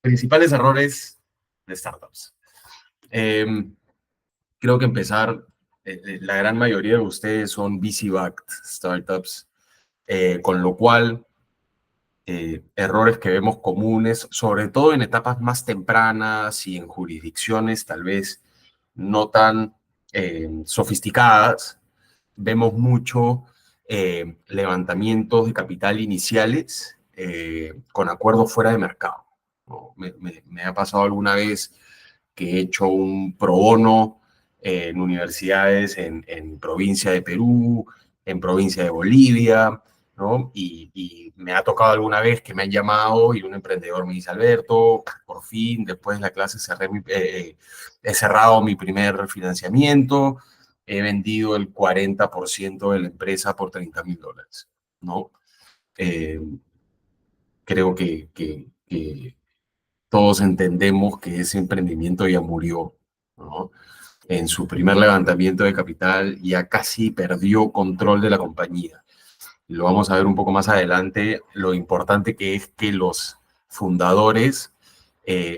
Principales errores de startups. Creo que la gran mayoría de ustedes son VC-backed startups, con lo cual errores que vemos comunes, sobre todo en etapas más tempranas y en jurisdicciones tal vez no tan sofisticadas, vemos mucho levantamientos de capital iniciales con acuerdos fuera de mercado, ¿no? Me ha pasado alguna vez que he hecho un pro bono en universidades en provincia de Perú, en provincia de Bolivia, ¿no? Y me ha tocado alguna vez que me han llamado y un emprendedor me dice: Alberto, por fin, después de la clase he cerrado mi primer financiamiento, he vendido el 40% de la empresa por $30,000, ¿no? Eh, Creo que todos entendemos que ese emprendimiento ya murió, ¿no? En su primer levantamiento de capital ya casi perdió control de la compañía. Lo vamos a ver un poco más adelante, lo importante que es que los fundadores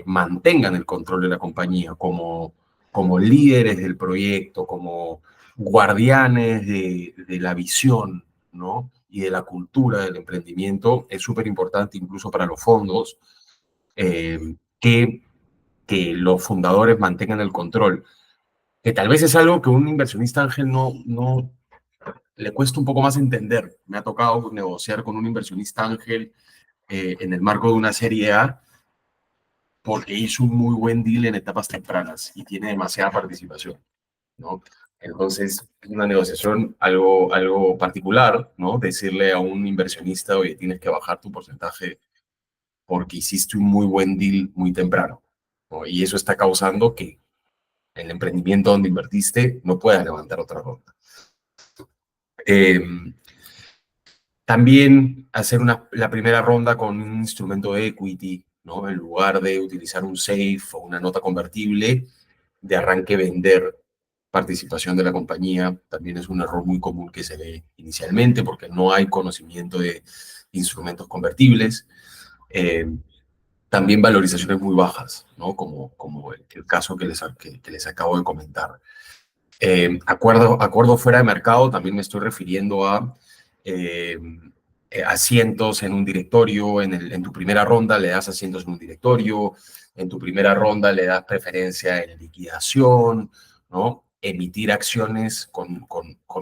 mantengan el control de la compañía como líderes del proyecto, como guardianes de la visión, ¿no? Y de la cultura del emprendimiento. Es súper importante incluso para los fondos que los fundadores mantengan el control, que tal vez es algo que un inversionista ángel no le cuesta un poco más entender. Me ha tocado negociar con un inversionista ángel en el marco de una serie A porque hizo un muy buen deal en etapas tempranas y tiene demasiada participación, ¿no? Entonces, es una negociación algo particular, ¿no? Decirle a un inversionista: oye, tienes que bajar tu porcentaje porque hiciste un muy buen deal muy temprano, ¿no? Y eso está causando que el emprendimiento donde invertiste no pueda levantar otra ronda. Eh, También hacer la primera ronda con un instrumento de equity, ¿no? En lugar de utilizar un SAFE o una nota convertible, de arranque vender participación de la compañía. También es un error muy común que se ve inicialmente porque no hay conocimiento de instrumentos convertibles. También valorizaciones muy bajas, ¿no? Como el caso que les acabo de comentar. Acuerdo fuera de mercado, también me estoy refiriendo a asientos en un directorio. En tu primera ronda le das asientos en un directorio, en tu primera ronda le das preferencia en liquidación, ¿no? Emitir acciones con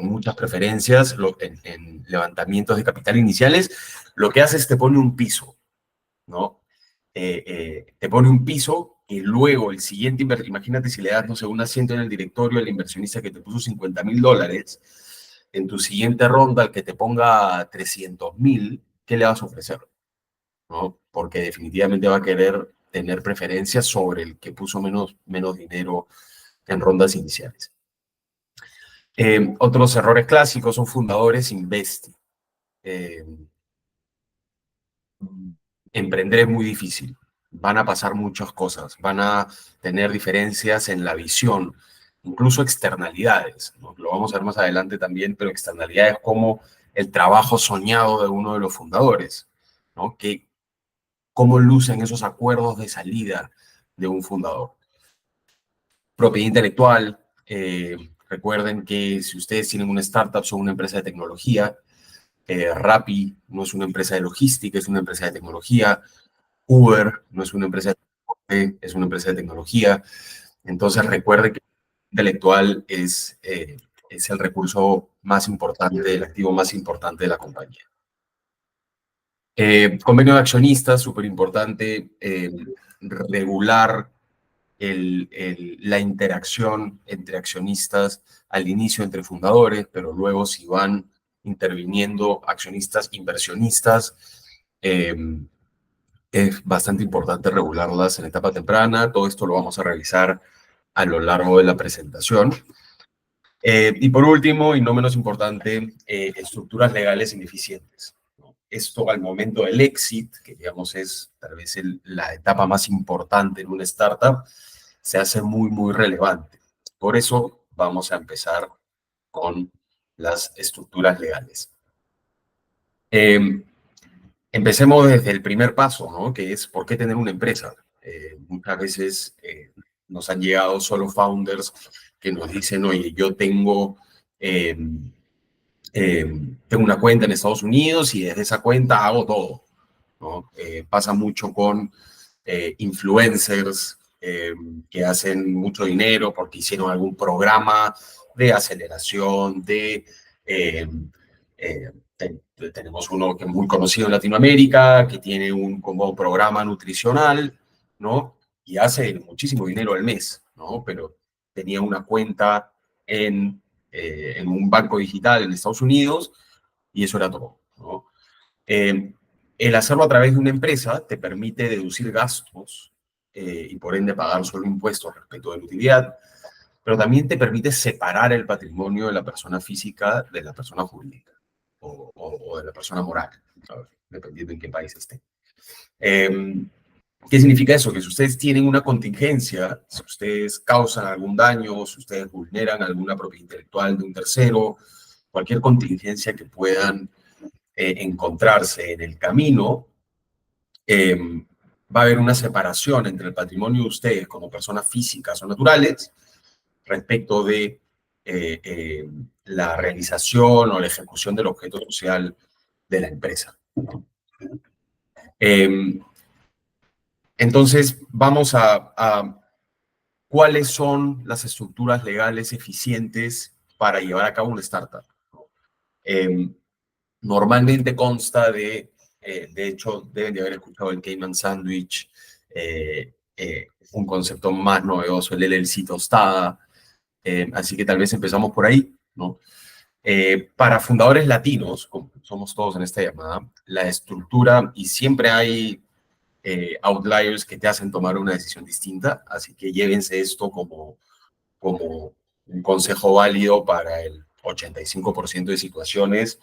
muchas preferencias en levantamientos de capital iniciales, lo que hace es te pone un piso, ¿no? Te pone un piso y luego el siguiente imagínate si le das, no sé, un asiento en el directorio al inversionista que te puso $50,000, en tu siguiente ronda, al que te ponga 300,000, ¿qué le vas a ofrecer? ¿No? Porque definitivamente va a querer tener preferencias sobre el que puso menos dinero en rondas iniciales. Otros errores clásicos son fundadores investi. Emprender es muy difícil. Van a pasar muchas cosas, van a tener diferencias en la visión, incluso externalidades, ¿no? Lo vamos a ver más adelante también, pero externalidades como el trabajo soñado de uno de los fundadores, ¿no? Cómo lucen esos acuerdos de salida de un fundador. Propiedad intelectual. Recuerden que si ustedes tienen una startup, son una empresa de tecnología. Rappi no es una empresa de logística, es una empresa de tecnología. Uber no es una empresa de transporte, es una empresa de tecnología. Entonces recuerde que el intelectual es el recurso más importante, el activo más importante de la compañía. Convenio de accionistas, súper importante, regular la interacción entre accionistas al inicio entre fundadores, pero luego si van interviniendo accionistas, inversionistas, es bastante importante regularlas en etapa temprana. Todo esto lo vamos a revisar a lo largo de la presentación. Y por último, y no menos importante, estructuras legales ineficientes, ¿no? Esto al momento del exit, que digamos es tal vez la etapa más importante en una startup, se hace muy relevante. Por eso vamos a empezar con las estructuras legales. Empecemos desde el primer paso, ¿no? Que es ¿por qué tener una empresa? Muchas veces nos han llegado solo founders que nos dicen, oye, yo eh, tengo una cuenta en Estados Unidos y desde esa cuenta hago todo, ¿no? Pasa mucho con influencers que hacen mucho dinero porque hicieron algún programa de aceleración, eh, eh, tenemos uno que es muy conocido en Latinoamérica, que tiene un como programa nutricional, ¿no? Y hace muchísimo dinero al mes, ¿no? Pero tenía una cuenta en un banco digital en Estados Unidos y eso era todo, ¿no? Eh, el hacerlo a través de una empresa te permite deducir gastos y por ende pagar solo impuestos respecto de la utilidad, pero también te permite separar el patrimonio de la persona física de la persona jurídica o de la persona moral, ¿sabes? Dependiendo en qué país esté. Eh, ¿Qué significa eso? Que si ustedes tienen una contingencia, si ustedes causan algún daño, si ustedes vulneran alguna propiedad intelectual de un tercero, cualquier contingencia que puedan encontrarse en el camino, va a haber una separación entre el patrimonio de ustedes como personas físicas o naturales respecto de eh, la realización o la ejecución del objeto social de la empresa. Eh, entonces, vamos a cuáles son las estructuras legales eficientes para llevar a cabo una startup. Eh, Normalmente consta de hecho, deben de haber escuchado el Cayman Sandwich, un concepto más novedoso, el LLC tostada, así que tal vez empezamos por ahí, ¿no? Para fundadores latinos, como somos todos en esta llamada, la estructura, y siempre hay outliers que te hacen tomar una decisión distinta, así que llévense esto como un consejo válido para el 85% de situaciones,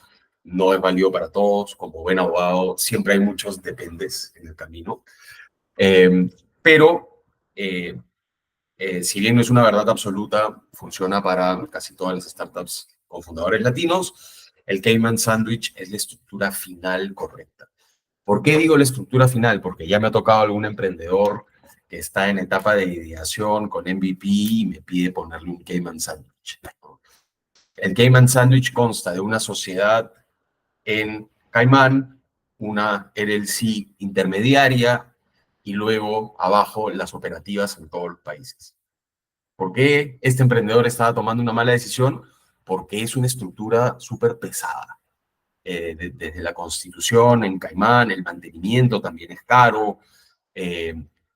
no es válido para todos. Como buen abogado, siempre hay muchos dependes en el camino. Eh, pero, eh, si bien no es una verdad absoluta, funciona para casi todas las startups con fundadores latinos, el Cayman Sandwich es la estructura final correcta. ¿Por qué digo la estructura final? Porque ya me ha tocado algún emprendedor que está en etapa de ideación con MVP y me pide ponerle un Cayman Sandwich. El Cayman Sandwich consta de una sociedad en Caimán, una LLC intermediaria y luego abajo las operativas en todos los países. ¿Por qué este emprendedor estaba tomando una mala decisión? Porque es una estructura súper pesada. Desde la constitución en Caimán, el mantenimiento también es caro, eh,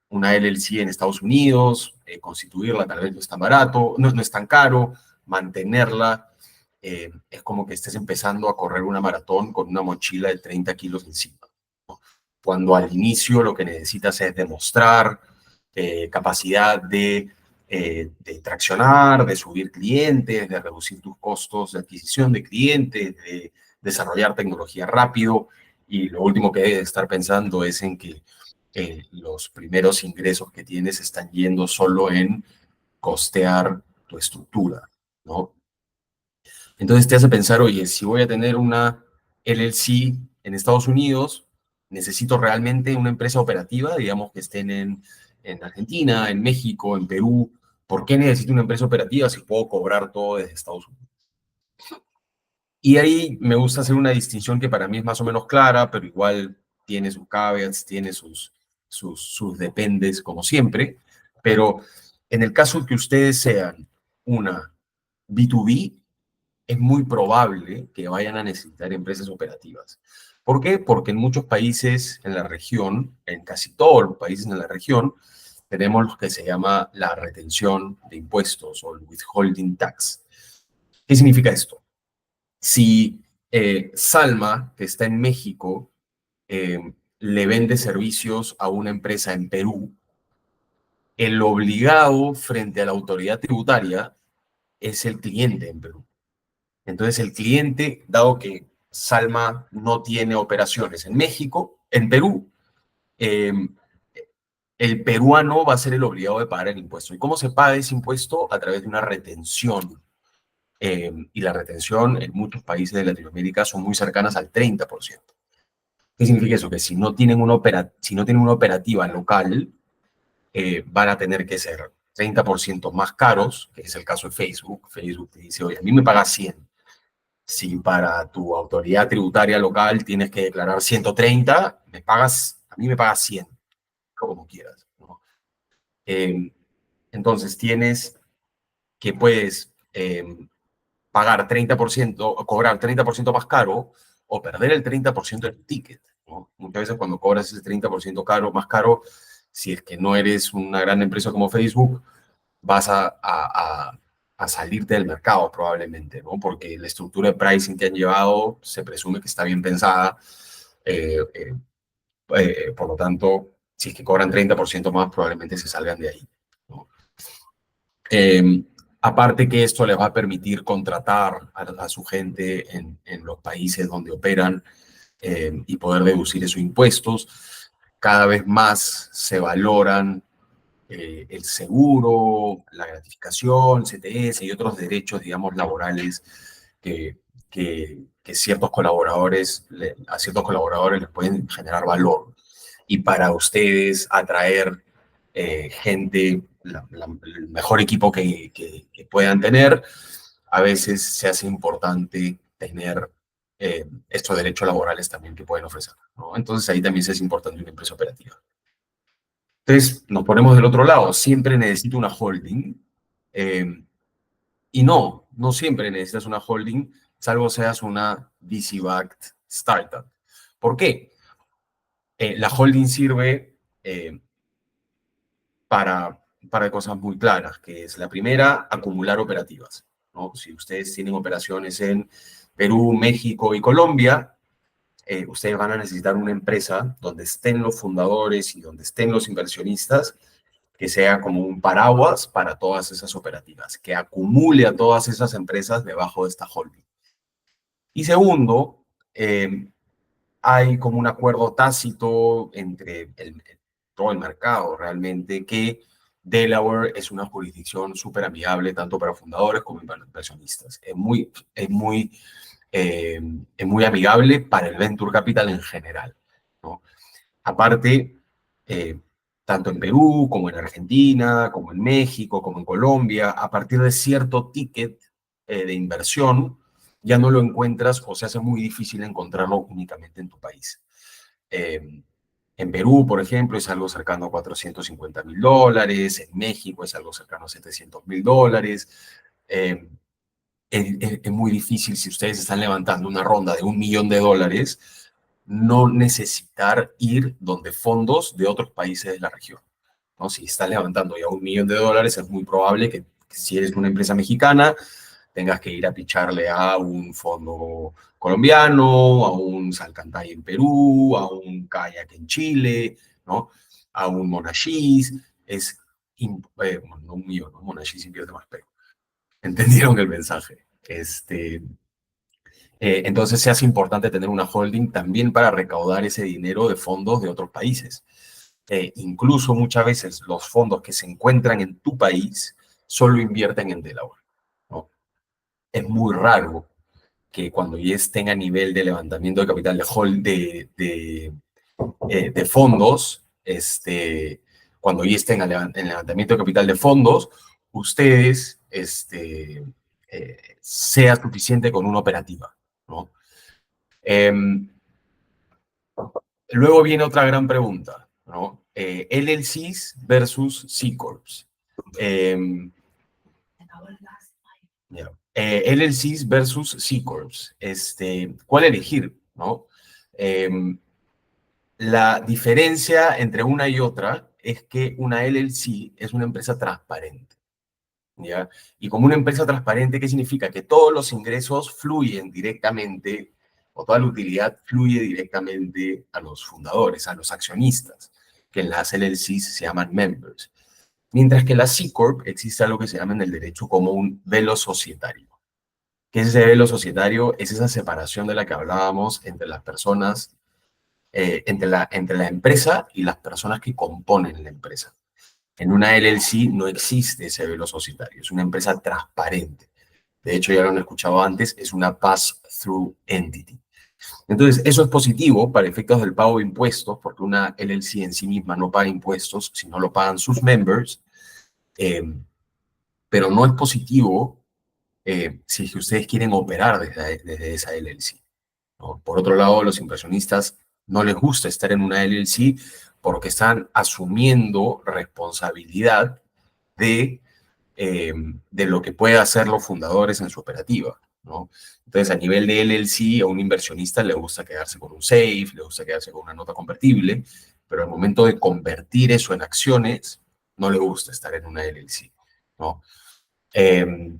una LLC en Estados Unidos, constituirla tal vez no es tan barato, no es tan caro, mantenerla es como que estés empezando a correr una maratón con una mochila de 30 kilos encima, ¿no? Cuando al inicio lo que necesitas es demostrar capacidad de traccionar, de subir clientes, de reducir tus costos de adquisición de clientes, de desarrollar tecnología rápido, y lo último que debes estar pensando es en que los primeros ingresos que tienes están yendo solo en costear tu estructura, ¿no? Entonces te hace pensar, oye, si voy a tener una LLC en Estados Unidos, necesito realmente una empresa operativa, digamos que estén en Argentina, en México, en Perú. ¿Por qué necesito una empresa operativa si puedo cobrar todo desde Estados Unidos? Y ahí me gusta hacer una distinción que para mí es más o menos clara, pero igual tiene sus caveats, tiene sus dependes, como siempre. Pero en el caso que ustedes sean una B2B, es muy probable que vayan a necesitar empresas operativas. ¿Por qué? Porque en muchos países en la región, en casi todos los países en la región, tenemos lo que se llama la retención de impuestos o el withholding tax. ¿Qué significa esto? Si Salma, que está en México, le vende servicios a una empresa en Perú, el obligado frente a la autoridad tributaria es el cliente en Perú. Entonces el cliente, dado que Salma no tiene operaciones en México, en Perú, eh, el peruano va a ser el obligado de pagar el impuesto. ¿Y cómo se paga ese impuesto? A través de una retención. Y la retención en muchos países de Latinoamérica son muy cercanas al 30%. ¿Qué significa eso? Que si no tienen una operativa local, van a tener que ser 30% más caros, que es el caso de Facebook. Facebook te dice, oye, a mí me pagas 100. Si para tu autoridad tributaria local tienes que declarar 130, a mí me pagas 100, como quieras, ¿no? Eh, entonces tienes que puedes pagar 30% o cobrar 30% más caro o perder el 30% del ticket, ¿no? Muchas veces cuando cobras ese 30% más caro, si es que no eres una gran empresa como Facebook, vas a salirte del mercado probablemente, ¿no? Porque la estructura de pricing que han llevado se presume que está bien pensada. eh, eh, por lo tanto, si es que cobran 30% más, probablemente se salgan de ahí, ¿no? Eh, Aparte que esto les va a permitir contratar a su gente en los países donde operan y poder deducir esos impuestos. Cada vez más se valoran el seguro, la gratificación, CTS y otros derechos, digamos, laborales que, que ciertos colaboradores, a ciertos colaboradores les pueden generar valor. Y para ustedes atraer gente, el mejor equipo que puedan tener, a veces se hace importante tener estos derechos laborales también que pueden ofrecer, ¿no? Entonces ahí también se es importante una empresa operativa. Entonces nos ponemos del otro lado, siempre necesito una holding eh, y no siempre necesitas una holding, salvo seas una VC-backed startup. ¿Por qué? La holding sirve para, para cosas muy claras, que es la primera, acumular operativas, ¿no? Si ustedes tienen operaciones en Perú, México y Colombia, ustedes van a necesitar una empresa donde estén los fundadores y donde estén los inversionistas, que sea como un paraguas para todas esas operativas, que acumule a todas esas empresas debajo de esta holding. Y segundo, hay como un acuerdo tácito entre todo el mercado realmente que Delaware es una jurisdicción súper amigable tanto para fundadores como inversionistas. Es muy amigable para el venture capital en general, ¿no? Aparte, eh, tanto en Perú como en Argentina, como en México, como en Colombia, a partir de cierto ticket de inversión, ya no lo encuentras o se hace muy difícil encontrarlo únicamente en tu país. Eh, en Perú, por ejemplo, es algo cercano a $450.000, en México es algo cercano a $700.000. Eh, es muy difícil si ustedes están levantando una ronda de $1 millón, no necesitar ir donde fondos de otros países de la región, ¿no? Si estás levantando ya $1 millón, es muy probable que si eres una empresa mexicana, tengas que ir a picharle a un fondo colombiano, a un Salcantay en Perú, a un Kayak en Chile, ¿no? A un Monashis. Bueno, no un millón, ¿no? Monashis invierte más, pero entendieron el mensaje. Entonces se hace importante tener una holding también para recaudar ese dinero de fondos de otros países. Incluso muchas veces los fondos que se encuentran en tu país solo invierten en Delaware, ¿no? Es muy raro que cuando ya estén a nivel de levantamiento de capital de fondos, cuando ya estén en levantamiento de capital de fondos, ustedes sea suficiente con una operativa, ¿no? Eh, Luego viene otra gran pregunta, ¿no? LLCs versus C Corps. Eh, yeah. LLCs versus C Corps. ¿Cuál elegir, no? Eh, la diferencia entre una y otra es que una LLC es una empresa transparente, ¿ya? Y como una empresa transparente, ¿qué significa? Que todos los ingresos fluyen directamente, o toda la utilidad fluye directamente a los fundadores, a los accionistas, que en las LLCs se llaman members. Mientras que la C Corp existe algo que se llama en el derecho como un velo societario. ¿Qué es ese velo societario? Es esa separación de la que hablábamos entre las personas, entre la empresa y las personas que componen la empresa. En una LLC no existe ese velo societario, es una empresa transparente. De hecho, ya lo han escuchado antes, es una pass-through entity. Entonces, eso es positivo para efectos del pago de impuestos, porque una LLC en sí misma no paga impuestos, sino lo pagan sus members, eh, pero no es positivo si es que ustedes quieren operar desde esa LLC, ¿no? Por otro lado, los inversionistas no les gusta estar en una LLC porque están asumiendo responsabilidad de, de lo que puede hacer los fundadores en su operativa, ¿no? Entonces, a nivel de LLC, a un inversionista le gusta quedarse con un safe, le gusta quedarse con una nota convertible, pero al momento de convertir eso en acciones, no le gusta estar en una LLC, ¿no? Eh,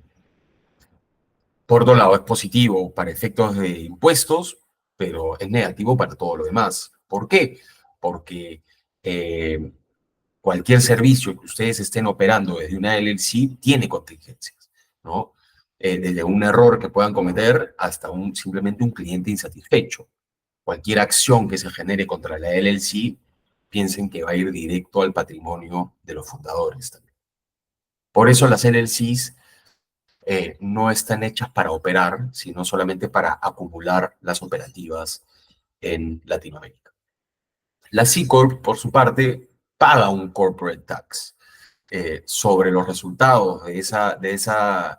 por otro lado, es positivo para efectos de impuestos, pero es negativo para todo lo demás. ¿Por qué? Porque eh, cualquier servicio que ustedes estén operando desde una LLC tiene contingencias, ¿no? Desde un error que puedan cometer hasta simplemente un cliente insatisfecho. Cualquier acción que se genere contra la LLC, piensen que va a ir directo al patrimonio de los fundadores también. Por eso las LLCs no están hechas para operar, sino solamente para acumular las operativas en Latinoamérica. La C Corp, por su parte, paga un corporate tax sobre los resultados de esa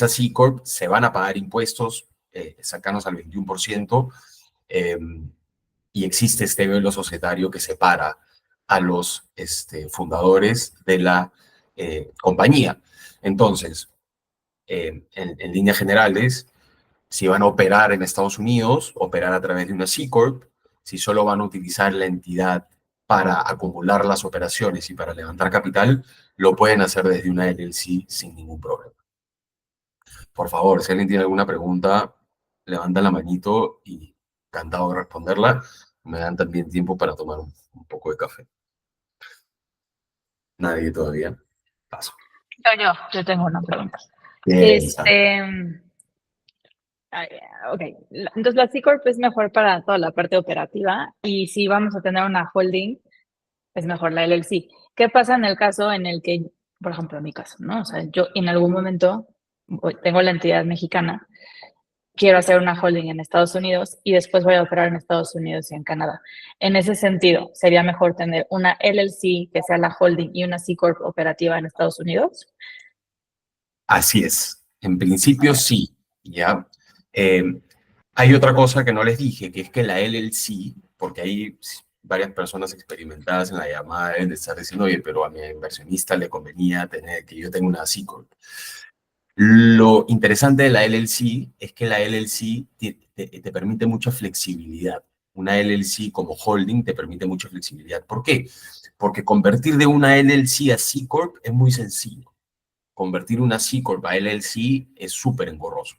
C Corp. Se van a pagar impuestos cercanos al 21%, eh, y existe este velo societario que separa a los fundadores de la compañía. Entonces, en líneas generales, si van a operar en Estados Unidos, operar a través de una C Corp. Si solo van a utilizar la entidad para acumular las operaciones y para levantar capital, lo pueden hacer desde una LLC sin ningún problema. Por favor, si alguien tiene alguna pregunta, levanta la manito y encantado de responderla. Me dan también tiempo para tomar un poco de café. Nadie todavía. Paso. Yo tengo una pregunta. Bien, Ok, entonces la C Corp es mejor para toda la parte operativa y si vamos a tener una holding, es mejor la LLC. ¿Qué pasa en el caso en el que, por ejemplo, en mi caso, ¿no? O sea, yo en algún momento tengo la entidad mexicana, quiero hacer una holding en Estados Unidos y después voy a operar en Estados Unidos y en Canadá. En ese sentido, ¿sería mejor tener una LLC que sea la holding y una C Corp operativa en Estados Unidos? Así es. En principio sí, ¿ya? Hay otra cosa que no les dije, que es que la LLC, porque hay varias personas experimentadas en la llamada deben de estar diciendo, oye, pero a mi inversionista le convenía tener que yo tenga una C Corp. Lo interesante de la LLC es que la LLC te permite mucha flexibilidad. Una LLC como holding te permite mucha flexibilidad. ¿Por qué? Porque convertir de una LLC a C Corp es muy sencillo. Convertir una C Corp a LLC es súper engorroso.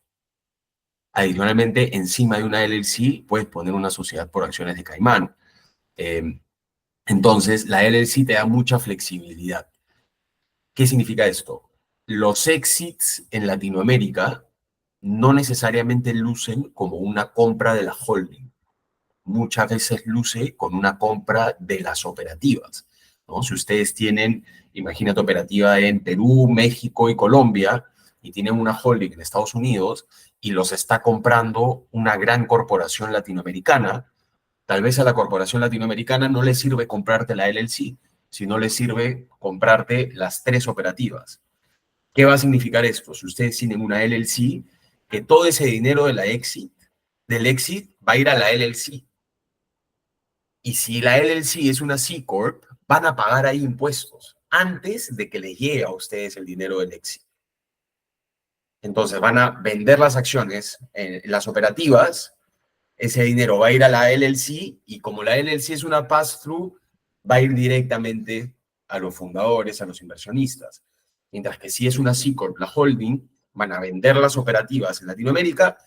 Adicionalmente, encima de una LLC puedes poner una sociedad por acciones de Caimán. Entonces, la LLC te da mucha flexibilidad. ¿Qué significa esto? Los exits en Latinoamérica no necesariamente lucen como una compra de la holding. Muchas veces luce con una compra de las operativas, ¿no? Si ustedes tienen, imagínate, operativa en Perú, México y Colombia, y tienen una holding en Estados Unidos y los está comprando una gran corporación latinoamericana, tal vez a la corporación latinoamericana no le sirve comprarte la LLC, sino le sirve comprarte las tres operativas. ¿Qué va a significar esto? Si ustedes tienen una LLC, que todo ese dinero del exit va a ir a la LLC. Y si la LLC es una C Corp, van a pagar ahí impuestos antes de que les llegue a ustedes el dinero del exit. Entonces van a vender las acciones, las operativas, ese dinero va a ir a la LLC y como la LLC es una pass-through, va a ir directamente a los fundadores, a los inversionistas. Mientras que si es una C Corp, la holding, van a vender las operativas en Latinoamérica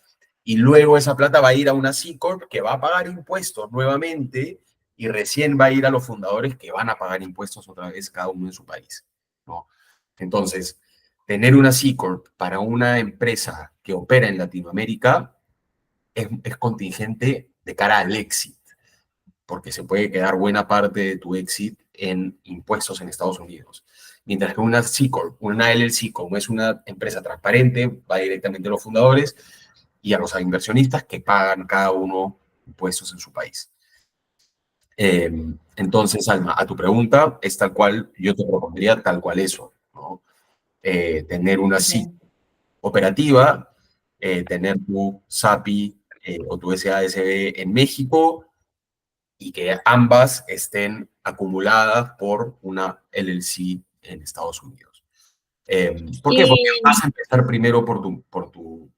y luego esa plata va a ir a una C Corp que va a pagar impuestos nuevamente y recién va a ir a los fundadores que van a pagar impuestos otra vez cada uno en su país, ¿no? Entonces, tener una C Corp para una empresa que opera en Latinoamérica es contingente de cara al exit, porque se puede quedar buena parte de tu exit en impuestos en Estados Unidos. Mientras que una C Corp, una LLC, como es una empresa transparente, va directamente a los fundadores, y a los inversionistas que pagan cada uno impuestos en su país. Eh, entonces, Alma, a tu pregunta es tal cual, yo te propondría tal cual eso, ¿no? Tener una SIC Bien. operativa, tener tu SAPI o tu SASB en México y que ambas estén acumuladas por una LLC en Estados Unidos. ¿Por qué? Porque vas Y, a empezar primero por tu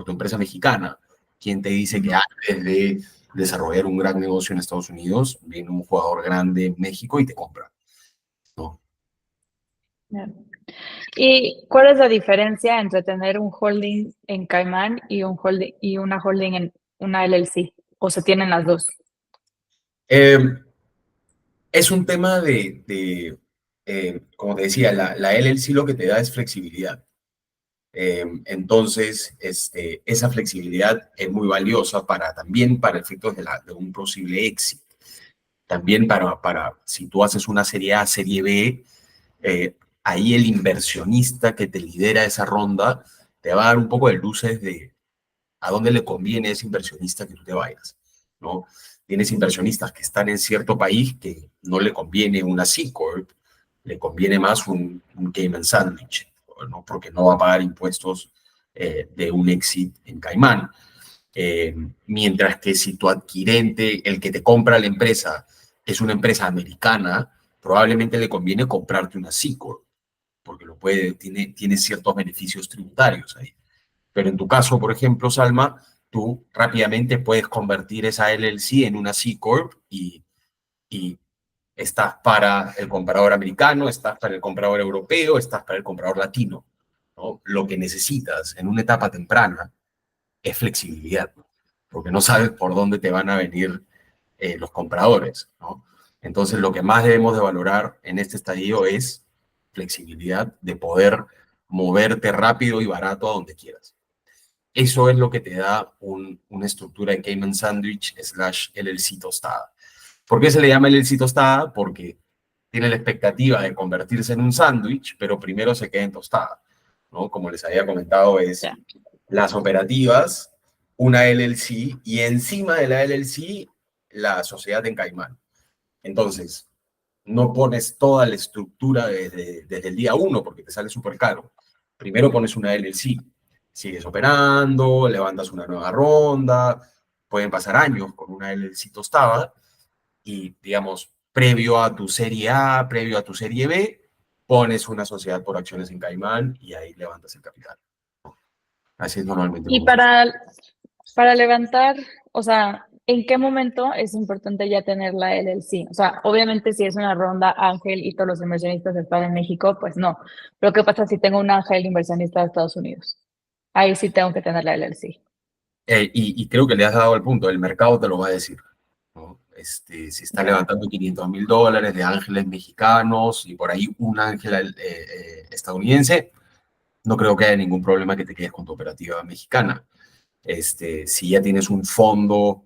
empresa mexicana. ¿Quién te dice que ujú, antes de desarrollar un gran negocio en Estados Unidos, viene un jugador grande en México y te compra? ¿No? bien. ¿Y cuál es la diferencia entre tener un holding en Caimán y un holding y una holding en una LLC? ¿O se tienen las dos? Eh, es un tema como te decía, la LLC lo que te da es flexibilidad. Entonces, esa flexibilidad es muy valiosa también para efectos de un posible éxito. También si tú haces una serie A, serie B, ahí el inversionista que te lidera esa ronda te va a dar un poco de luces de a dónde le conviene a ese inversionista que tú te vayas, ¿no? Tienes inversionistas que están en cierto país que no le conviene una C Corp, le conviene más un Cayman Sandwich, ¿no? Porque no va a pagar impuestos de un exit en Caimán. Mientras que si tu adquirente, el que te compra la empresa, es una empresa americana, probablemente le conviene comprarte una C Corp, porque tiene ciertos beneficios tributarios ahí. Pero en tu caso, por ejemplo, Salma, tú rápidamente puedes convertir esa LLC en una C Corp y estás para el comprador americano, estás para el comprador europeo, estás para el comprador latino, ¿no? Lo que necesitas en una etapa temprana es flexibilidad, porque no sabes por dónde te van a venir los compradores, ¿no? Entonces, lo que más debemos de valorar en este estadio es flexibilidad de poder moverte rápido y barato a donde quieras. Eso es lo que te da una estructura de Cayman Sandwich / LLC tostada. ¿Por qué se le llama LLC tostada? Porque tiene la expectativa de convertirse en un sándwich, pero primero se queda en tostada, ¿no? Como les había comentado, es Ya. las operativas, una LLC y encima de la LLC la sociedad en Caimán. Entonces, no pones toda la estructura desde el día uno porque te sale súper caro. Primero pones una LLC, sigues operando, levantas una nueva ronda, pueden pasar años con una LLC tostada y, digamos, previo a tu serie A, previo a tu serie B, pones una sociedad por acciones en Caimán y ahí levantas el capital. Así es normalmente Y como funciona. para levantar, o sea, ¿en qué momento es importante ya tener la LLC? O sea, obviamente si es una ronda ángel y todos los inversionistas están en México, pues no. Pero ¿qué pasa si tengo un ángel inversionista de Estados Unidos? Ahí sí tengo que tener la LLC. Y creo que le has dado el punto, el mercado te lo va a decir, ¿no? Si está Okay. levantando $500,000 de ángeles mexicanos y por ahí un ángel estadounidense, no creo que haya ningún problema que te quedes con tu operativa mexicana. Si ya tienes un fondo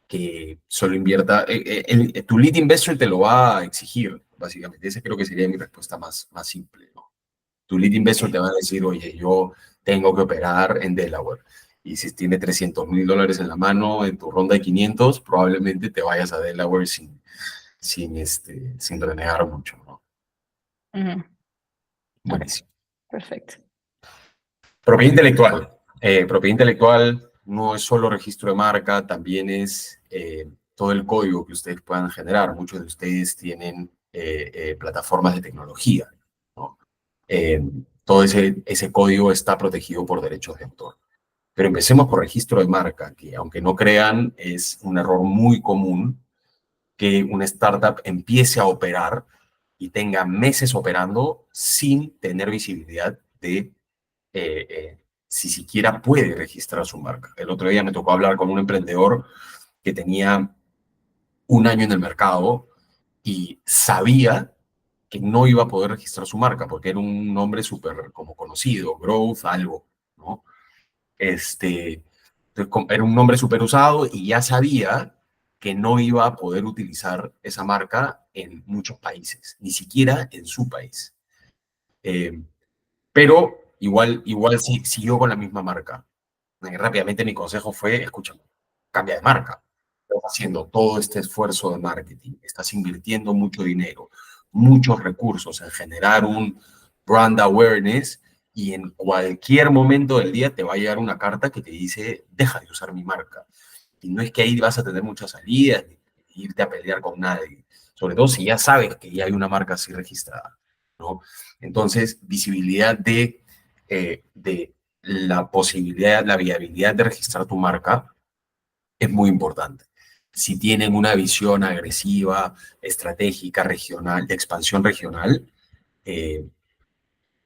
que solo invierta, tu lead investor te lo va a exigir, básicamente. Esa creo que sería mi respuesta más simple, ¿no? Tu lead investor Okay. te va a decir, oye, yo tengo que operar en Delaware. Y si tiene $300,000 en la mano en tu ronda de 500, probablemente te vayas a Delaware sin renegar mucho, ¿no? Ujú. Okay. Buenísimo. Perfecto. Propiedad intelectual. Propiedad intelectual no es solo registro de marca, también es todo el código que ustedes puedan generar. Muchos de ustedes tienen plataformas de tecnología, ¿no? Eh, todo ese código está protegido por derechos de autor. Pero empecemos por registro de marca, que aunque no crean, es un error muy común que una startup empiece a operar y tenga meses operando sin tener visibilidad de si siquiera puede registrar su marca. El otro día me tocó hablar con un emprendedor que tenía un año en el mercado y sabía que no iba a poder registrar su marca porque era un nombre súper como conocido, Growth, algo, ¿no? Era un nombre súper usado y ya sabía que no iba a poder utilizar esa marca en muchos países, ni siquiera en su país. Eh, pero igual sí, siguió con la misma marca. Rápidamente mi consejo fue, escúchame, cambia de marca. Estás haciendo todo este esfuerzo de marketing, estás invirtiendo mucho dinero, muchos recursos en generar un brand awareness y en cualquier momento del día te va a llegar una carta que te dice, deja de usar mi marca. Y no es que ahí vas a tener muchas salidas, ni irte a pelear con nadie, sobre todo si ya sabes que ya hay una marca así registrada, ¿no? Entonces, visibilidad de la posibilidad, la viabilidad de registrar tu marca es muy importante. Si tienen una visión agresiva, estratégica, regional, de expansión regional, eh,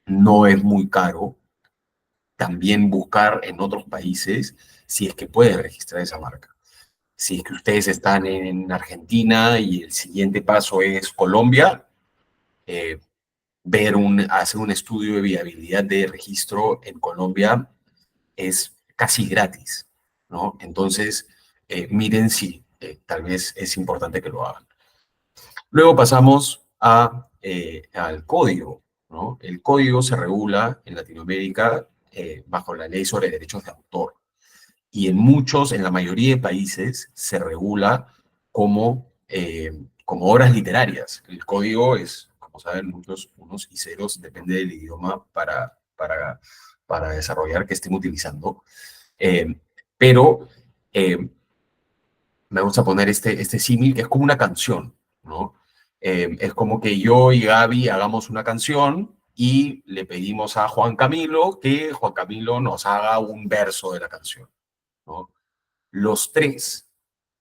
no es muy caro también buscar en otros países si es que puedes registrar esa marca. Si es que ustedes están en Argentina y el siguiente paso es Colombia, eh, hacer un estudio de viabilidad de registro en Colombia es casi gratis, ¿no? Entonces, miren si tal vez es importante que lo hagan. Luego pasamos al código, ¿no? El código se regula en Latinoamérica bajo la ley sobre derechos de autor y en la mayoría de países se regula como obras literarias. El código es, como saben, muchos unos y ceros, depende del idioma para desarrollar que estén utilizando. Eh, pero me gusta poner este símil que es como una canción, ¿no? Es como que yo y Gaby hagamos una canción y le pedimos a Juan Camilo que Juan Camilo nos haga un verso de la canción, ¿no? Los tres,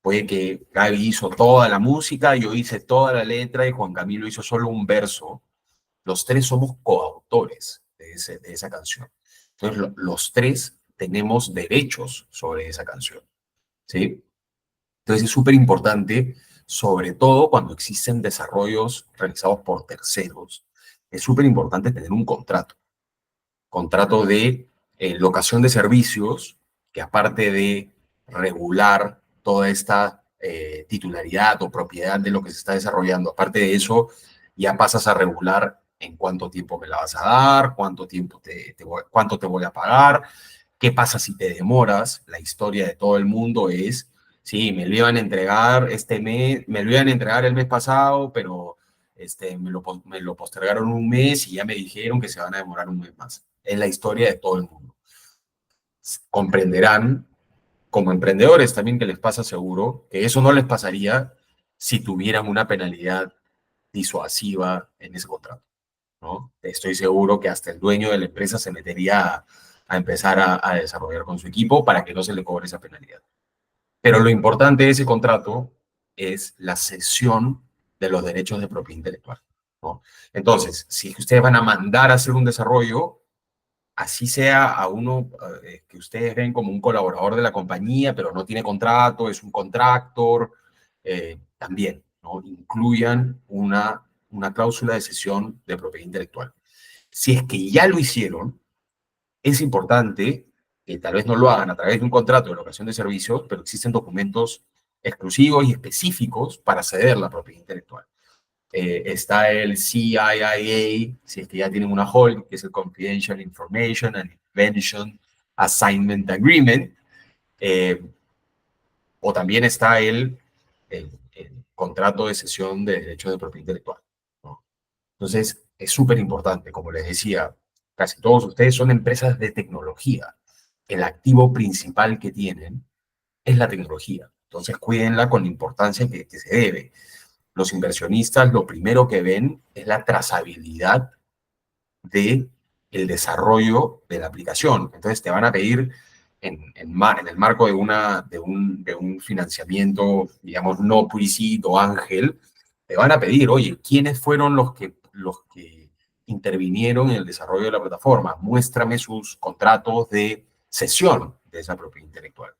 puede que Gaby hizo toda la música, yo hice toda la letra y Juan Camilo hizo solo un verso. Los tres somos coautores de esa canción. Entonces, los tres tenemos derechos sobre esa canción, ¿sí? Entonces es súper importante, sobre todo cuando existen desarrollos realizados por terceros, es súper importante tener un contrato de locación de servicios, que aparte de regular toda esta titularidad o propiedad de lo que se está desarrollando, aparte de eso, ya pasas a regular en cuánto tiempo me la vas a dar, cuánto te voy a pagar, qué pasa si te demoras. La historia de todo el mundo es, sí, me lo iban a entregar este mes, me lo iban a entregar el mes pasado, pero me lo postergaron un mes y ya me dijeron que se van a demorar un mes más. Es la historia de todo el mundo. Comprenderán, como emprendedores también que les pasa seguro, que eso no les pasaría si tuvieran una penalidad disuasiva en ese contrato, ¿no? Estoy seguro que hasta el dueño de la empresa se metería a empezar a desarrollar con su equipo para que no se le cobre esa penalidad. Pero lo importante de ese contrato es la cesión de los derechos de propiedad intelectual, ¿no? Entonces, si ustedes van a mandar a hacer un desarrollo, así sea a uno que ustedes ven como un colaborador de la compañía, pero no tiene contrato, es un contractor, también, ¿no? Incluyan una cláusula de cesión de propiedad intelectual. Si es que ya lo hicieron, es importante que tal vez no lo hagan a través de un contrato de locación de servicios, pero existen documentos exclusivos y específicos para ceder la propiedad intelectual. Está el CIIA, si es que ya tienen una hold, que es el Confidential Information and Invention Assignment Agreement, eh, o también está el contrato de cesión de derechos de propiedad intelectual, ¿no? Entonces, es súper importante, como les decía, casi todos ustedes son empresas de tecnología. El activo principal que tienen es la tecnología. Entonces, cuídenla con la importancia que se debe. Los inversionistas lo primero que ven es la trazabilidad de el desarrollo de la aplicación. Entonces te van a pedir en el marco de un financiamiento, digamos, no pre-seed o ángel, te van a pedir, oye, ¿quiénes fueron los que intervinieron en el desarrollo de la plataforma? Muéstrame sus contratos de cesión de esa propiedad intelectual.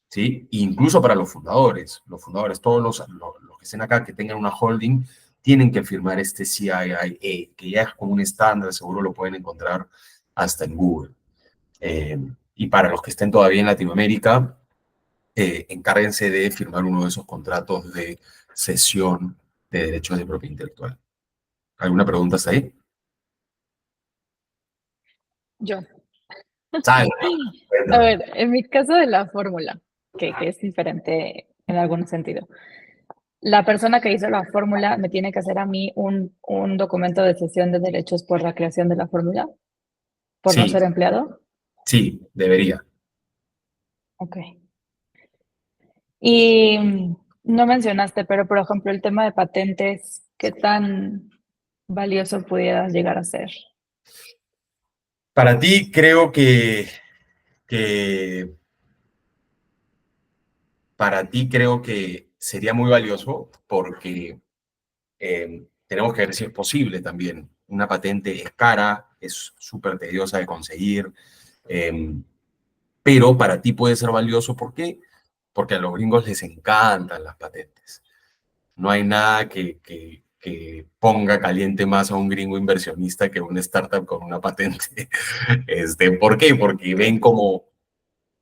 ¿Sí? Incluso para los fundadores, todos los que estén acá, que tengan una holding, tienen que firmar este CIIA, que ya es como un estándar, seguro lo pueden encontrar hasta en Google. Eh, y para los que estén todavía en Latinoamérica, encárguense de firmar uno de esos contratos de cesión de derechos de propiedad intelectual. ¿Alguna pregunta hasta ahí? Yo. Salve. A Cuéntame. ver, en mi caso de la fórmula, que es diferente en algún sentido. La persona que hizo la fórmula me tiene que hacer a mí un documento de cesión de derechos por la creación de la fórmula, por no Sí, ser empleado. sí, debería. Ok. Y no mencionaste, pero por ejemplo, el tema de patentes, ¿qué tan valioso pudiera llegar a ser? Para ti creo que para ti creo que sería muy valioso porque tenemos que ver si es posible también. Una patente es cara, es súper tediosa de conseguir, eh, pero para ti puede ser valioso. ¿Por qué? Porque a los gringos les encantan las patentes. No hay nada que ponga caliente más a un gringo inversionista que una startup con una patente. ¿Por qué? Porque ven como,